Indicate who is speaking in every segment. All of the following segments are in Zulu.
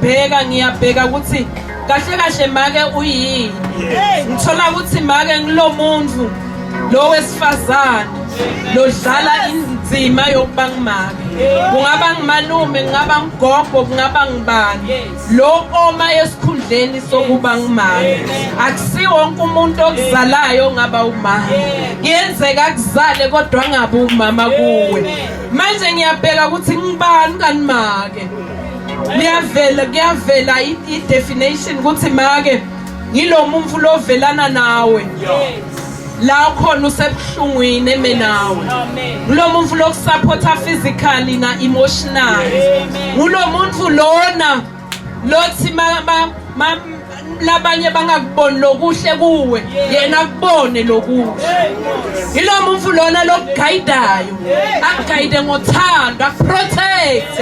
Speaker 1: ngiyabheka ukuthi kahle kahle make uyini. Ngithola ukuthi make ngilomuntu lo wesifazane lodlala inzima yokuba ngimake. Kungaba ngimalume, ngaba ngigogo, kungaba ngibani. Lo oma esikhundleni sokuba ngimake. Akusiwo wonke umuntu okuzalayo ngaba umama. Kuyenzeka kuzale kodwa ngabe umama kuwe. Manje ngiyabheka ukuthi ngibani kanimake. Kuyavela i-definition ukuthi make ngilo muntu lovelana nawe. La khona usebuhlungwini emenawe. Ngulo muntu lokusupporta physically na emotionally. Ngulo muntu lona lothi labanye bangakuboni lokuhle kuwe yena akubone lokuhle. Yilo muntu lona lokuguidayo, akuguide ngothando, akuprotect.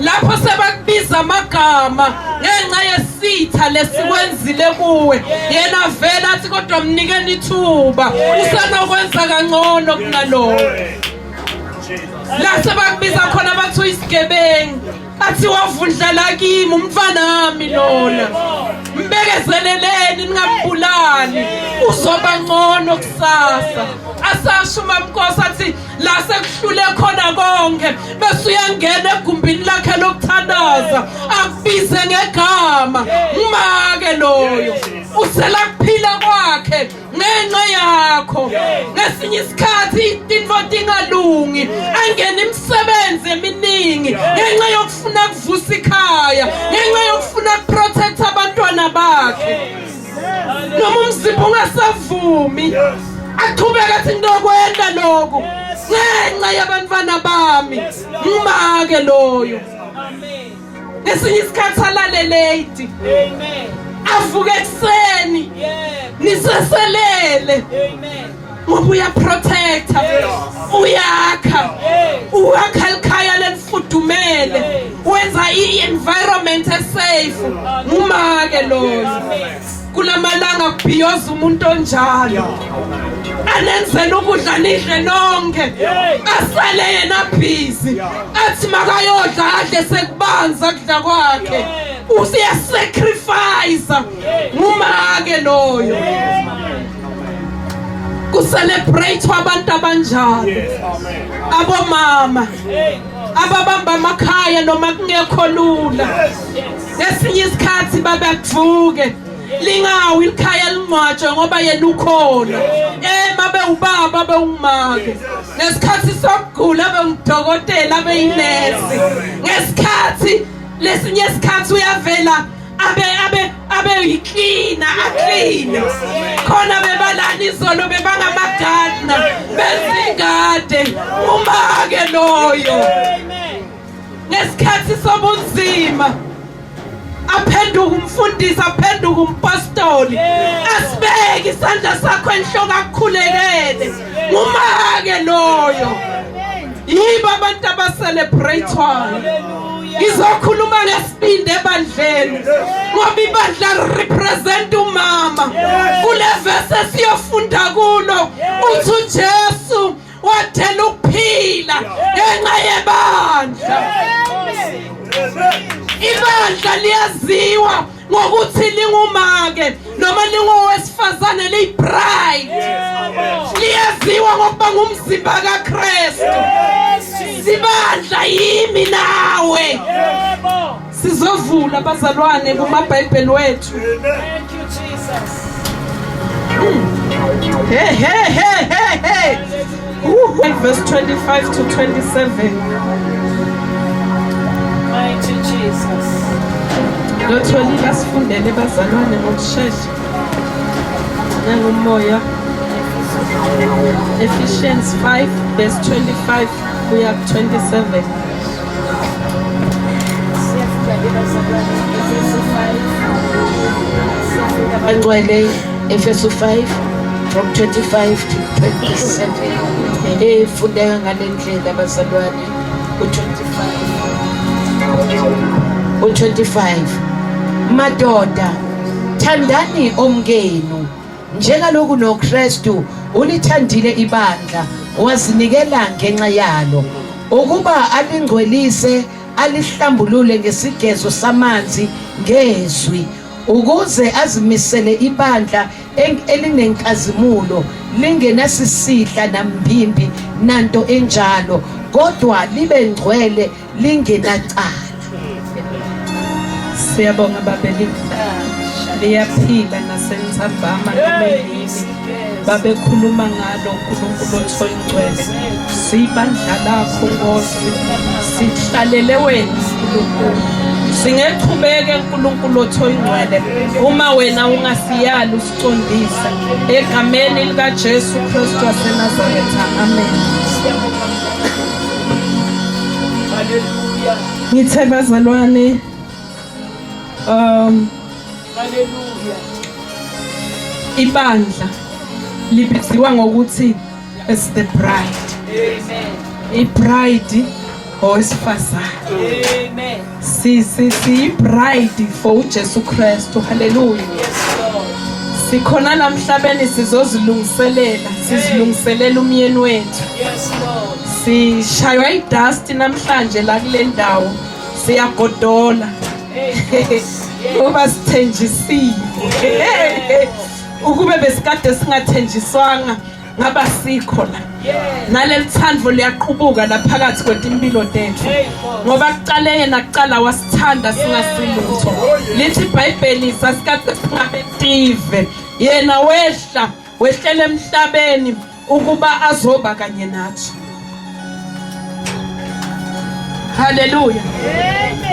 Speaker 1: Lapho sebakubiza amagama ngenxa yesitha lesikwenzile kuwe, yena vela athi kodwa mnikeni ithuba usenokwenza kangcono kunalowo. La sebakubiza khona bathi uyisigebengu, athi wavundla kimi umfana wami lona. Mbekezeleleni ningambulali uzoba ngcono kusasa. Asasho uMamnkosi athi la sekuhlule khona konke bese uyangena egumbini lakhe lokuthandaza akubize ngegama ngimake loyo. Usela kuphila kwakhe ngenxa yakho. Ngesinye isikhathi into tingalungi angena imisebenzi eminingi ngenxa yokufuna kuvusa ikhaya, ngenxa yokufuna ukuprotect abantwana bakhe. Noma umzimba ungasavumi aqhubeka athi nginokwenda lokho ngenxa yabantwana bami ngimake loyo. Ngesinye isikhathi alale late, avuke ekseni niseselele ngoba uyaprotecta, uyakha ikhaya lenifudumele, wenza i-environment esafe. Ngumake loyo. Kulamalanga kubhiyoza umuntu onjalo, anenzela ukudla nidle nonke, asale yena busy, athi makayodla adle sekubanza kudla kwakhe. Usiyasacrifice. Ngumake loyo. Kucelebrate abantu abanjalo, abomama ababamba amakhaya noma kungekho lula. Ngesinye isikhathi babavuke lingawi ikhaya lingcwatshwe ngoba yena ukhona. Mabe ubaba abe umake. Ngesikhathi sokugula abe umdokotela abe inesi. Ngesikhathi lesinye isikhathi uyavela abe yiklina aklina. Khona bebalana izolo bebangamagardner bezingade. Umake loyo. Ngesikhathi sobunzima aphenduka umfundisi, aphenduka umpostoli, asibeke isandla sakho enhloko akukhulekele. Ngumake loyo. Yibo abantu abacelebratewayo. Ngizokhuluma ngesibindi ebandleni ngoba ibandla represent umama. Kule verse siyofunda kulo uthi uJesu wathela ukuphila ngenxa yebandla. Ibandla liyaziwa ngokuthi lingumake noma lingowesifazane liyibride. Liyaziwa ngokuba ngumzimba kaKristu. Sibandla yimi nawe. Sizovula bazalwane kumaBhayibheli wethu.
Speaker 2: Thank you, Jesus.
Speaker 1: Hey. Verse 25 to 27.
Speaker 2: Mighty Jesus.
Speaker 1: Lotholile asifundele bazalwane ngokusheshsha. Nangomoya. Ephesians 5 verse 25 kuya 27.
Speaker 3: Angcwele Efeso 5 from 25 to 27. Fundeka ngalendlela bazalwane u25. Madoda, thandani omkenu njengalokhu noKristu ulithandile ibandla wazinikela ngenxa yalo ukuba alingcwelise alihlambulule ngesigezo samanzi ngezwi ukuze azimisele ibandla elinenkazimulo lingenasisihla nambimbi nanto enjalo kodwa libe ngcwele lingenacala.
Speaker 1: Siyabonga babeli liyaphila nasentsambama nomeni babekhuluma ngalo uNkulunkulu oyingcwele sibandla lakho Nkosi sihlalele wena uNkulunkulu singechubeke uNkulunkulu oyingcwele uma wena ungasiyali usicondisa egameni lika Jesu Kristu waseNazaretha amen.
Speaker 2: Hallelujah.
Speaker 1: Ngithe bazalwane
Speaker 2: Hallelujah.
Speaker 1: ibandla libiziwa ngokuthi is the bride.
Speaker 2: Amen.
Speaker 1: I-bride owesifazane.
Speaker 2: Amen.
Speaker 1: Si bride for uJesu Kristu. Hallelujah.
Speaker 2: Yes, Lord.
Speaker 1: Sikhona la emhlabeni sizozilungiselela, sizilungiselela umyeni wethu.
Speaker 2: Yes, Lord.
Speaker 1: Sishaywa idust namhlanje la kule ndawo. Siyagodola. Ngoba sithenjisiwe. Ukube besikade singathenjiswanga ngaba sikho la. Naleli thandvo liyaqhubuka la phakathi kwetimpilo tethu. Ngoba kuqale yena kuqala wasithanda singasilutho. Lithi iBhayibheli sasikade singabetive. Yena wehlele emhlabeni ukuba azoba kanye nathi. Hallelujah.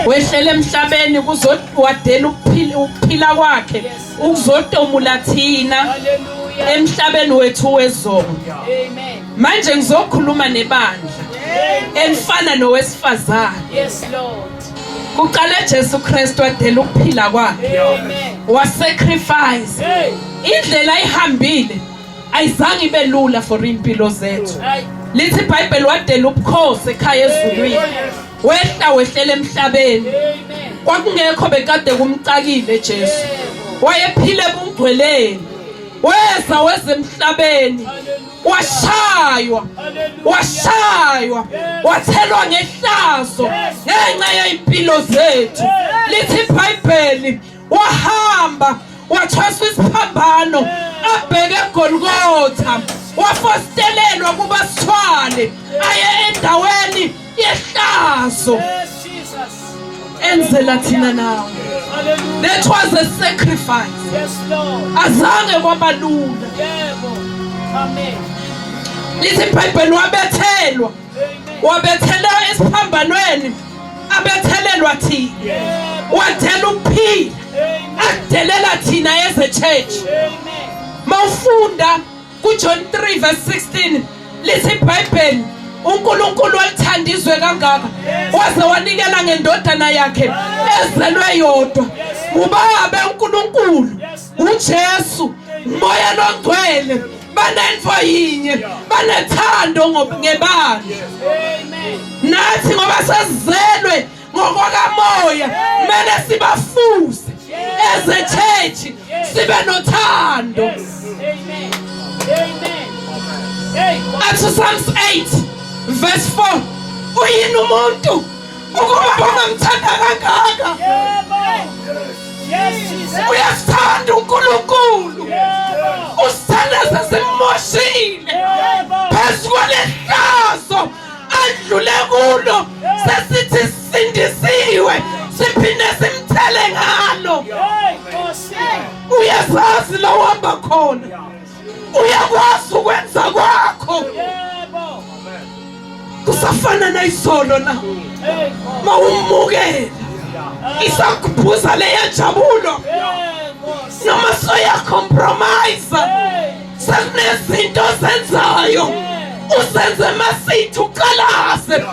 Speaker 1: Wehlele emhlabeni kuzowadela ukuphila kwakhe ukuzotomula thina emhlabeni wethu wezonke.
Speaker 2: Amen.
Speaker 1: Manje ngizokhuluma nebandla elifana nowesifazane.
Speaker 2: Yes, Lord.
Speaker 1: Kuqala Jesu Kristu wadela ukuphila kwakhe.
Speaker 2: Amen.
Speaker 1: Wasacrifice.
Speaker 2: Hey.
Speaker 1: Indlela ayihambile ayizange ibe lula for impilo zethu.
Speaker 2: Hey.
Speaker 1: Lithi iBhayibheli wadela ubukhosi ekhaya ezulwini. Wehlele emhlabeni.
Speaker 2: Amen.
Speaker 1: Kwakungekho bekade kumcakile Jesu. Wayephile ebungcweleni. Weza emhlabeni. Washaywa. Wathelwa ngehlazo ngenxa yezimpilo zethu. Lithi iBhayibheli wahamba wathweswa isiphambano abheke eGolgotha. Wafostelelwa kuba sithwale aye endaweni yehlazo.
Speaker 2: Yes, Jesus.
Speaker 1: Enzela thina nawe.
Speaker 2: Hallelujah.
Speaker 1: That was a sacrifice.
Speaker 2: Yes, Lord.
Speaker 1: Azange kwaba lula.
Speaker 2: Yebo. Amen.
Speaker 1: Lithi iBhayibheli wabethelwa.
Speaker 2: Amen.
Speaker 1: Wabethelwa esiphambanweni. Abethelelwa thina.
Speaker 2: Yebo.
Speaker 1: Wathela ukuphila.
Speaker 2: Amen.
Speaker 1: Adelela thina as a church.
Speaker 2: Amen.
Speaker 1: Mawufunda kuJohn 3:16 lithi iBhayibheli uNkulunkulu walithanda izwe kangaka waze wanikela ngendodana yakhe ezelwe yodwa uBaba uNkulunkulu uJesu uMoya noNgcwele banenfo yinye banethando ngebandla.
Speaker 2: Amen.
Speaker 1: Nathi ngoba sesizelwe ngokwakamoya kumele sibafuse as a church sibe nothando.
Speaker 2: Yes. Amen. Amen. Hey.
Speaker 1: Athi Psalms 8:4 uyini umuntu ukuba ungamthanda kangaka.
Speaker 2: Yebo. Yes, Jesus.
Speaker 1: Uyasithanda uNkulunkulu
Speaker 2: Yebo.
Speaker 1: usithanda sesimoshile
Speaker 2: Yebo.
Speaker 1: phezu kwalehlazo adlule kulo sesithi sindisiwe siphinde simthele ngalo.
Speaker 2: Hey, Nkosi.
Speaker 1: Uyazazi la uhamba khona uyakwazi ukwenza kwakho
Speaker 2: Yebo.
Speaker 1: kusafana nayisolo na
Speaker 2: Hey, Nkosi.
Speaker 1: mawumukela isakuphuza leya jabulo
Speaker 2: Hey, Nkosi.
Speaker 1: noma soyacompromise
Speaker 2: Hey.
Speaker 1: sekunezinto zenzayo usenze masithi uqalase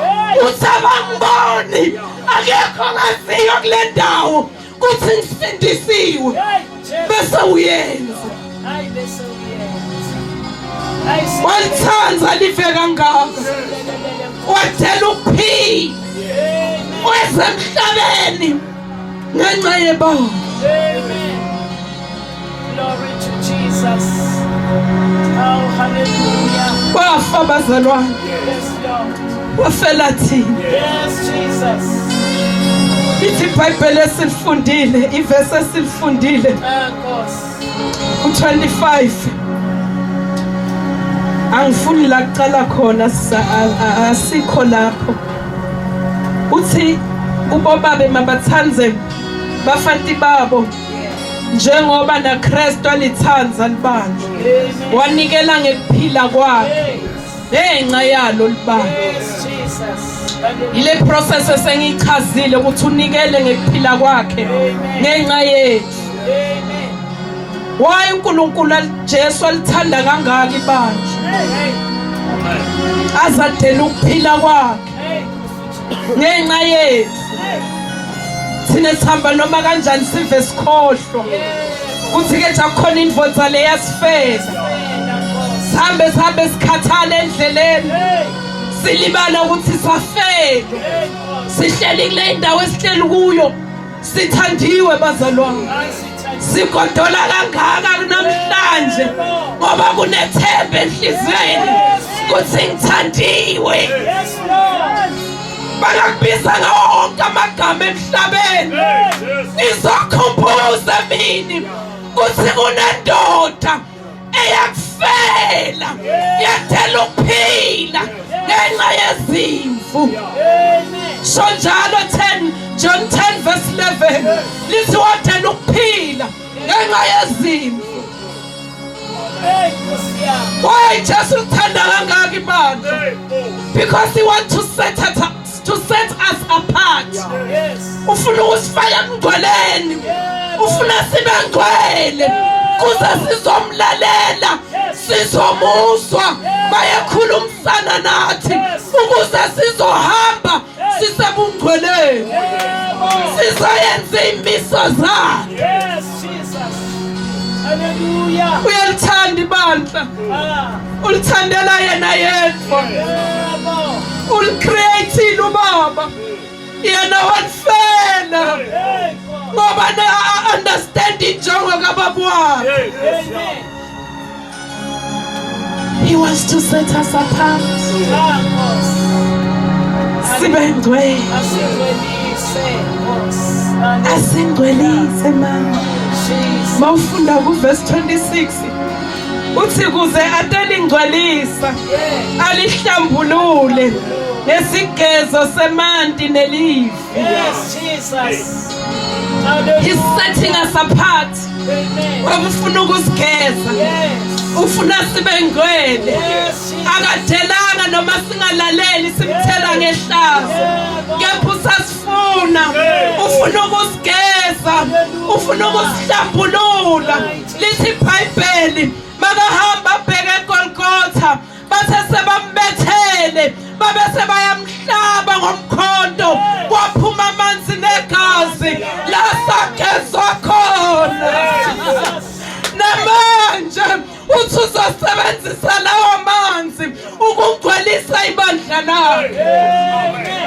Speaker 1: uthabangiboni akekho ngaziyo kule ndawo kuthi ngisindisiwe
Speaker 2: Hey, Jesus.
Speaker 1: bese uyenza
Speaker 2: Hayi bese uyenza. Hayi
Speaker 1: walithanda live kangaka
Speaker 2: sibelelele.
Speaker 1: wadela ukuphila
Speaker 2: Amen.
Speaker 1: weze emhlabeni ngenxa yebandla.
Speaker 2: Amen. Glory to Jesus. Oh, hallelujah.
Speaker 1: Wafa bazalwane
Speaker 2: Yes, Lord.
Speaker 1: wafela thina
Speaker 2: Yes, Jesus.
Speaker 1: Lithi iBhayibheli esilifundile, ivesi esilifundile
Speaker 2: Nkosi.
Speaker 1: u25. Angifuni la kuqala khona asikho lapho. Uthi ubobabe mabathanze bafanti babo njengoba naKristu alithanza libandla.
Speaker 2: Amen.
Speaker 1: Wanikela ngekuphila kwakhe ngenxa yalo libandla.
Speaker 2: Yes, Jesus. Hallelujah.
Speaker 1: Ile process esengichazile ukuthi unikele ngekuphila kwakhe ngenxa yethu.
Speaker 2: Amen.
Speaker 1: Why uNkulunkulu Jesu alithanda kangaka ibandla?
Speaker 2: Hey.
Speaker 1: Azadela ukuphila kwakhe
Speaker 2: Hey.
Speaker 1: ngenxa yethu. Thina sihamba noma kanjani sive sikhohlwa kuthi ke jakhona indvodza leyasifela. Sihambe sikhathale endleleni silibala ukuthi safela. Sihleli kule ndawo esihleli kuyo sithandiwe bazalwane. Sigodola kangaka namhlanje ngoba kunethemba enhlizweni ukuthi ngithandiwe.
Speaker 2: Yes, Lord.
Speaker 1: Bakakubiza ngawo wonke amagama emhlabeni. Ngizokhumbuza mina ukuthi kunendoda eyakufela yathela ukuphila ngenxa yezimvu.
Speaker 2: Amen.
Speaker 1: So njalo 10 John 10 verse 11 lithi wathela ukuphila ngenxa yezimvu.
Speaker 2: Hey, Nkosi yami.
Speaker 1: Why Jesu uthanda kangaka ibandla? Because he wants to set us apart.
Speaker 2: Yes.
Speaker 1: Ufuna ukusifaka emngcweleni. Ufuna sibe ngcwele kuze sizomlalela, sizomuzwa bayakhulumisana nathi ukuze sizohamba sisebungcweleni. Sizoyenza imiso zakhe.
Speaker 2: Yes, Jesus. Hallelujah.
Speaker 1: Uyalithanda ibandla.
Speaker 2: Ah.
Speaker 1: Ulithandela yena yedwa.
Speaker 2: Yebo.
Speaker 1: Ulicreateile ubaba. Yena wanifela
Speaker 2: Hey, God.
Speaker 1: ngoba understand injongo kababa wakhe.
Speaker 2: Amen.
Speaker 1: He wants to set us apart.
Speaker 2: Ah, Nkosi.
Speaker 1: Sibe ngcwele.
Speaker 2: Asingcwelise, Nkosi.
Speaker 1: Asingcwelise mama.
Speaker 2: Jesus.
Speaker 1: Mawufunda kuverse 26 uthi kuze atalingcwelisa
Speaker 2: Yeah.
Speaker 1: alihlambulule ngesigezo semanti nelivi.
Speaker 2: Yes, Jesus.
Speaker 1: He's setting us apart.
Speaker 2: Amen.
Speaker 1: Ngoba ufuna ukusigeza,
Speaker 2: Yes.
Speaker 1: ufuna sibe ngcwele.
Speaker 2: Yes, Jesus.
Speaker 1: Akadelanga noma singalaleli simthela ngehlazo. Kepha usasifuna, ufuna ukusigeza, ufuna ukusihlambulula. Lithi iBhayibheli makahamba abheke eGolgotha bathe sebambethele babe sebayamhlaba ngomkhonto kwaphuma amanzi negazi la sagezwa khona. Namanje uthi uzosebenzisa lawo manzi ukugcwalisa ibandla lakhe.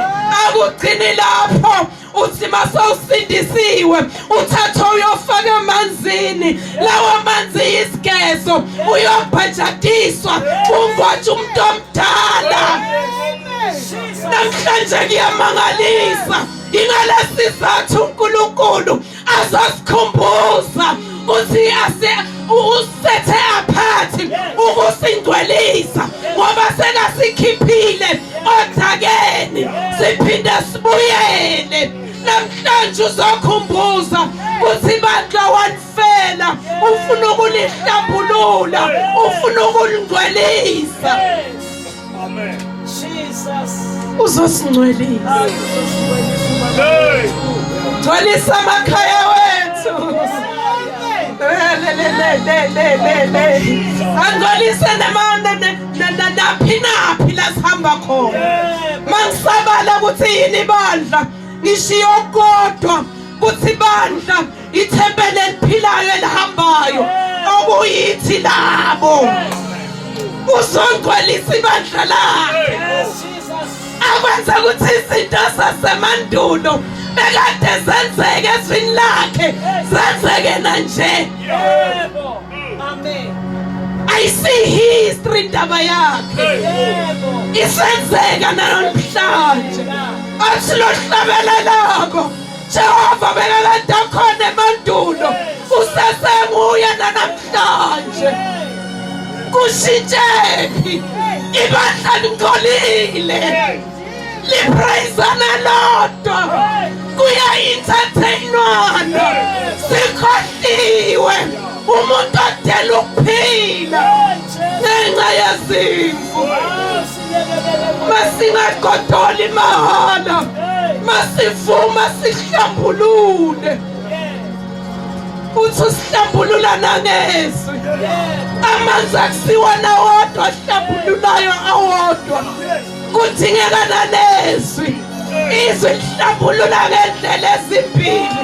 Speaker 1: Akugcini lapho uthi masawusindisiwe uthatha uyofaka emanzini lawo manzi isigezo uyobhajatiswa ungwathi umuntu omdala. Namhlanje kuyamangalisa ingalesizathu uNkulunkulu azasikhumbuza ukuthi usethe apart ukusingcwelisa ngoba sekasikhiphile othakeni siphinde sibuyele. Namhlanje uzokhumbuza ukuthi ibandla wanifela, ufuna ukulihlambulula, ufuna ukulingcwelisa.
Speaker 2: Amen. Jesus.
Speaker 1: Uzosingcwelisa, gcwalisa amakhaya wethu. Angcolise naphi naphi la sihamba khona. Mangisabala ukuthi yini ibandla ngishiyo kodwa ukuthi ibandla ithempeli eliphilayo elihambayo okuyithi labo. Uzongcwalisa ibandla lakhe.
Speaker 2: Yes, Jesus.
Speaker 1: Akwenza ukuthi izinto zasemandulo bekade zenzeke ezwini lakhe zenzeke nanje.
Speaker 2: Yebo. Amen.
Speaker 1: I see history indaba yakhe
Speaker 2: Yebo.
Speaker 1: isenzeka namhlanje. Athi lo hlabelelako Jehova bekakade khona emandulo usesenguye nanamhlanje kushintshephi ibandla lingcolile lipraisana lodwa kuya-entertainwana sikhohliwe umuntu odela ukuphila ngenxa yezimvu masingagodoli mahala masivuma sihlambulule uthi usihlambulula nangezwi amanzi akusiwona wodwa ahlambululayo awodwa kudingeka nanezwi izwi lihlambulula ngendlela ezimbili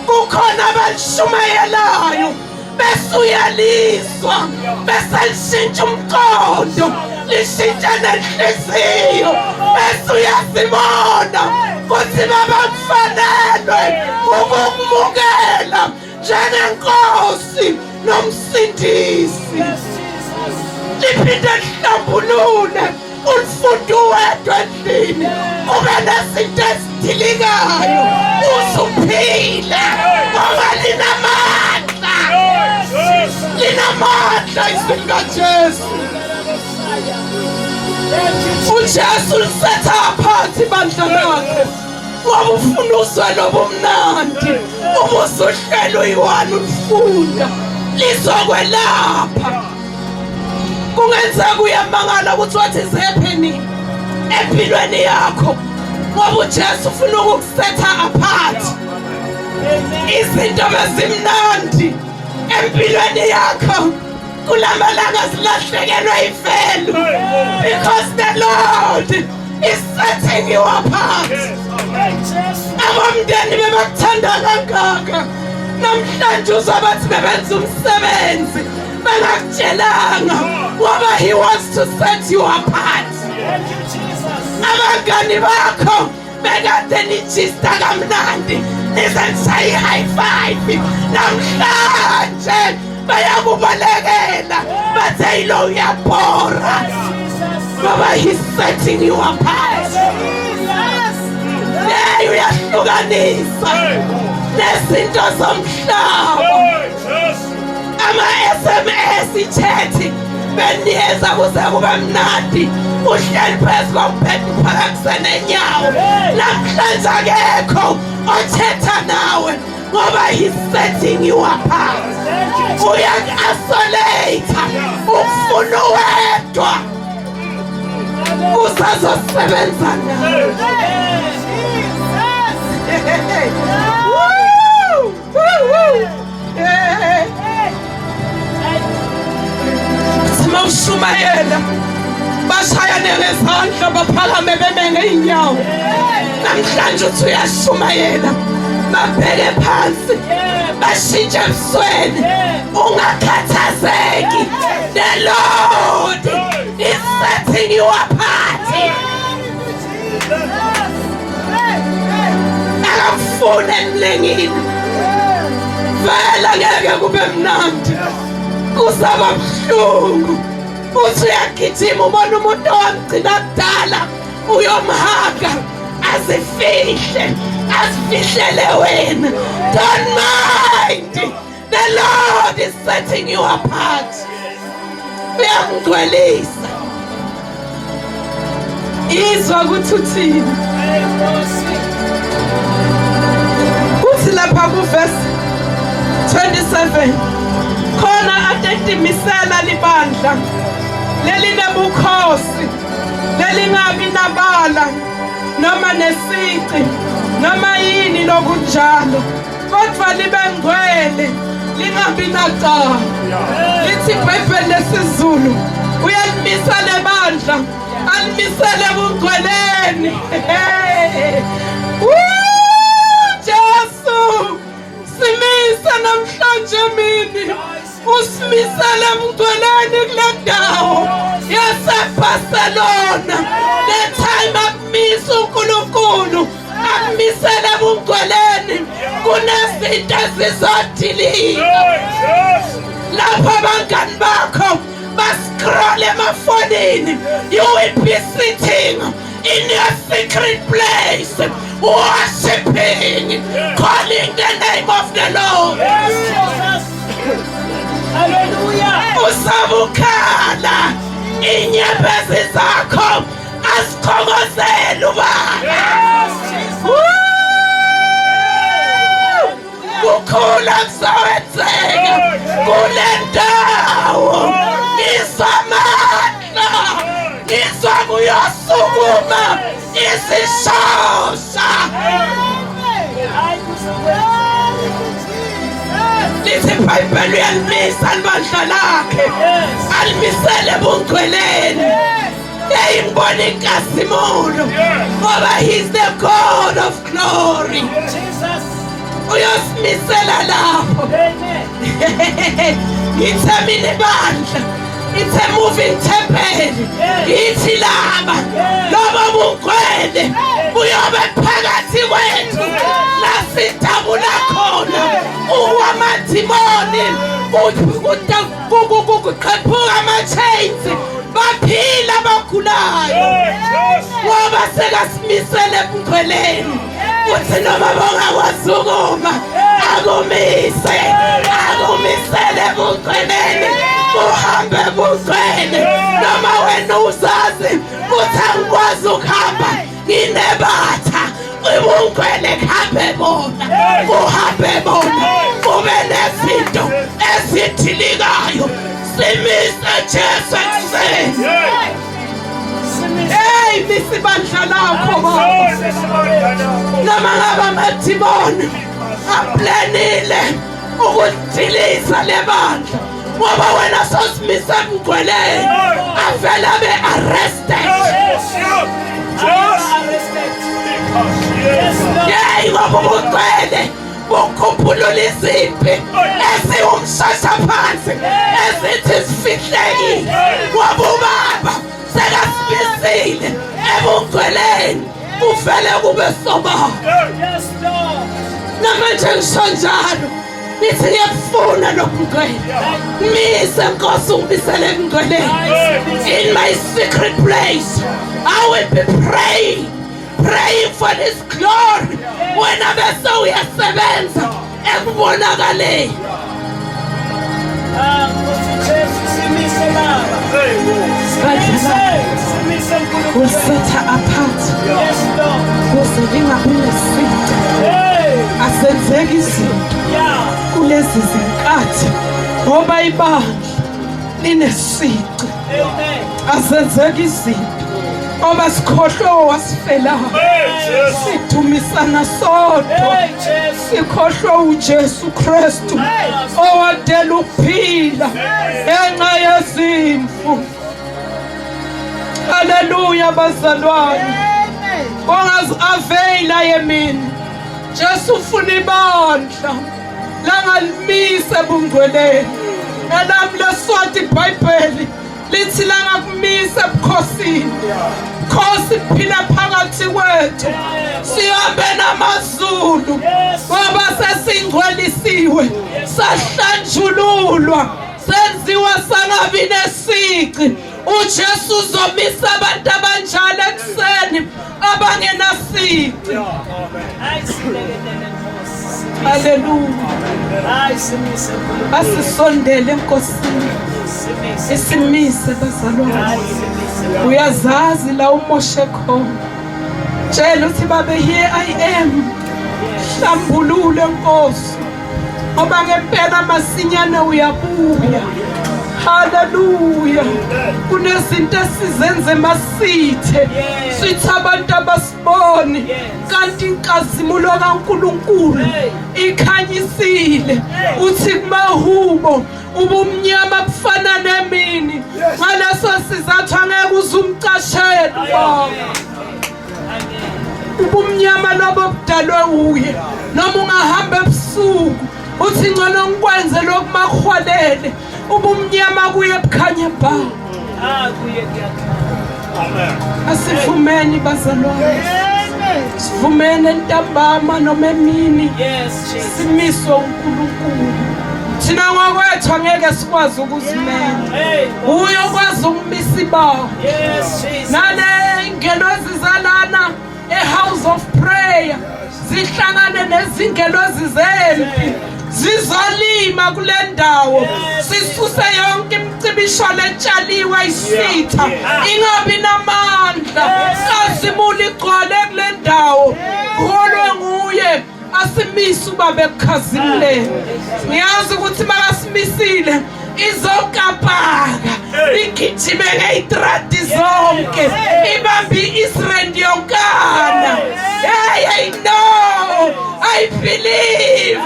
Speaker 1: kukhona abalishumayelayo bese uyalizwa bese lishintsha umqondo lishintsha nenhliziyo bese uyazibona kuthi babakufanelwe ukukumukela njengenkosi nomsindisi liphinde lihlambulule ulifunde uwedwa endlini ube nezinto ezidilikayo usuphile ngoba linamandla izwi likaJesu uJesu lisetha phansi ibandla lakhe ngoba ufuna uzwelo obumnandi ubusuhlelo uyi-1 ulifunda lizokwelapha kungenzeka uyamangala ukuthi what is happening empilweni yakho ngoba uJesu ufuna ukukusetha apart izinto bezimnandi empilweni yakho kulamalanga silahlekelwe ifelo because the Lord is setting you apart. Abomndeni bebakuthanda kangaka namhlanje uzabathi bebenza umsebenzi bengakutshelanga ngoba he wants to set you apart. Abangani bakho bekade nijista kamnandi nizenza i-high five namhlanje bayakubalekela bathe yilo uyabhora ngoba he's setting you apart. Yeah, uyahlukanisa nezinto zomhlaba ama-SMS ithethi beniyeza kuze kube mnandi uhleli phezu kombhede uphakamise nenyawo namhlanje akekho othetha nawe ngoba he's setting you apart. Uyak-isolate ufuna uwedwa usazosebenza nawe. Sima ushumayela bashayane ngezandla baphakame beme ngeenyawo namhlanje uthi uyashumayela babheke phansi bashintshe ebusweni ungakhathazeki. The Lord is setting you apart. Akafuna emlengini vele ngeke kube mnandi kuzaba buhlungu uthi uyagijima ubona umuntu owamgcina kudala uyomhaga azifihlele wena. Don't mind, the Lord is setting you apart. Uyamgcwelisa izwa ukuthi uthini kuthi lapha kuverse 27 khona atetimisela libandla lelinebukhosi lelingabi nabala noma nesici noma yini lokunjalo kodwa libe ngcwele lingabi nacala. Lithi iBhayibheli lesizulu uyalimisela lebandla alimisele bungcweleni. Jesu simisa namhlanje mini usimisele bungcweleni kule ndawo yaseBarcelona. The time akumisa uNkulunkulu akumisele bungcweleni kunezinto ezizodilika lapho abangani bakho bascroll emafonini. You will be sitting in your secret place
Speaker 3: worshiping, calling the name of the Lord.
Speaker 2: Yes, Jesus. Hallelujah.
Speaker 3: Usabukhala inyembezi zakho asikhongozela ubaba.
Speaker 2: Yes, Jesus.
Speaker 3: Kukhula kuzowenzeka kule ndawo. Ngisamandla ngizwa kuyosukuma isishosha. Lithi iBhayibheli uyalimisa ibandla lakhe alimisele ebungcweleni. Ngiyayibona inkazimulo ngoba he's the God of glory.
Speaker 2: Jesus.
Speaker 3: Uyosimisela lapho.
Speaker 2: Amen.
Speaker 3: Ngithe mina ibandla it's a moving temple. Ithi laba lobo bungcwele buyobe phakathi kwethu lasidabula khona uwamadimoni kuqhephuka ama-chains baphila abagulayo ngoba sekasimisele ebungcweleni uthi noma bongakwazi ukuma akumisele ebungcweleni uhambe ebungcwele noma wena uzazi uthi angikwazi ukuhamba nginebatha ubungcwele kuhambe bona kube nezinto ezithilikayo simise Jesu ekuseni. Hey, misibandla lakho baba. Noma ngabe amadimoni aplanile ukudiliza lebandla ngoba wena sosimise emgweleni avele abe arrested. Yey ngoba ubugcwele bukhuphulula izimpi eziwumshasha phansi ezithi zifihlekile ngoba ubaba sekasimisile ebungcweleni uvele kube sobala. Namanje ngisho njalo nithi ngiyakufuna lokugcwele mise Nkosi ungisele emgcweleni. In my secret place I will be praying for His glory. Wena bese uyasebenza ekubonakaleni. We'll set her apart. Kuselinga kunesita. Asenzeki izinto kulezi zinkathi ngoba ibandla linesici. Asenzeki izinto ngoba sikhohlwe wasifelayo. Sidumisana sodwa sikhohlwe uJesu Kristu owadela ukuphila ngenxa yezimfu. Hallelujah bazalwane. Bongazi-aveyila yemini. Jesu ufuna ibandla langalimisa ebungcweleni. Elami leswati iBhayibheli lithi langakumisa ebukhosini. Khosi phila phakathi kwethu. Sihambe namazulu ngoba sesingcwelisiwe. Sahlanjululwa. Senziwa sangabi nesici. uJesu uzomisa abantu abanjalo ekuseni abangenasici. Hallelujah. Asisondele enkosini. Isimise bazalwane. Uyazazi la umoshe khona. Tshela uthi babe here I am. Hlambulule Nkosi. Ngoba ngempela masinyane uyabuya. Hallelujah. Kunezinto esizenze masithe. Sithi abantu abasiboni kanti inkazimulo kaNkulunkulu ikhanyisile. Uthi kumahubo ubumnyama kufana nemini. Ngaleso sizathu angeke uzumcashele baba. Ubumnyama lobo budalwe uye. Noma ungahamba ebusuku uthi ngcono ngikwenze lokumakhwalele. Ubumnyama kuye bukhanye ba. Kuye kuyakhanya. Amen. Asivumeni bazalwane. Sivumene ntambama noma emini. Yes, Jesus. Simiswe uNkulunkulu. Thina ngokwethu angeke sikwazi ukuzimela. Uyo kwazi ukumisa ibawo. Yes, Jesus. Nale ngelo ezizalana a house of prayer.
Speaker 1: Isaiah zihlangane nezingelozi zempi zizolima kule ndawo sisuse yonke imicibisholo etshaliwe isitha ingabi namandla kazimula igcwale kule ndawo holwe nguye asimisa ubaba ekhazimleni ngiyazi ukuthi makasimisile izokapaka igijime ngey'tradi zonke ibambe i-Israel yonkana. Hey, I know, I believe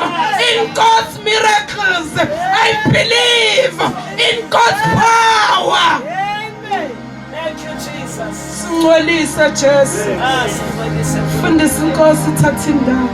Speaker 1: in God's miracles. I believe in God's power.
Speaker 2: Thank you, Jesus.
Speaker 1: Singcolisa Jesu,
Speaker 2: Ah, singcolisa.
Speaker 1: fundisa inkosi thatha indawo.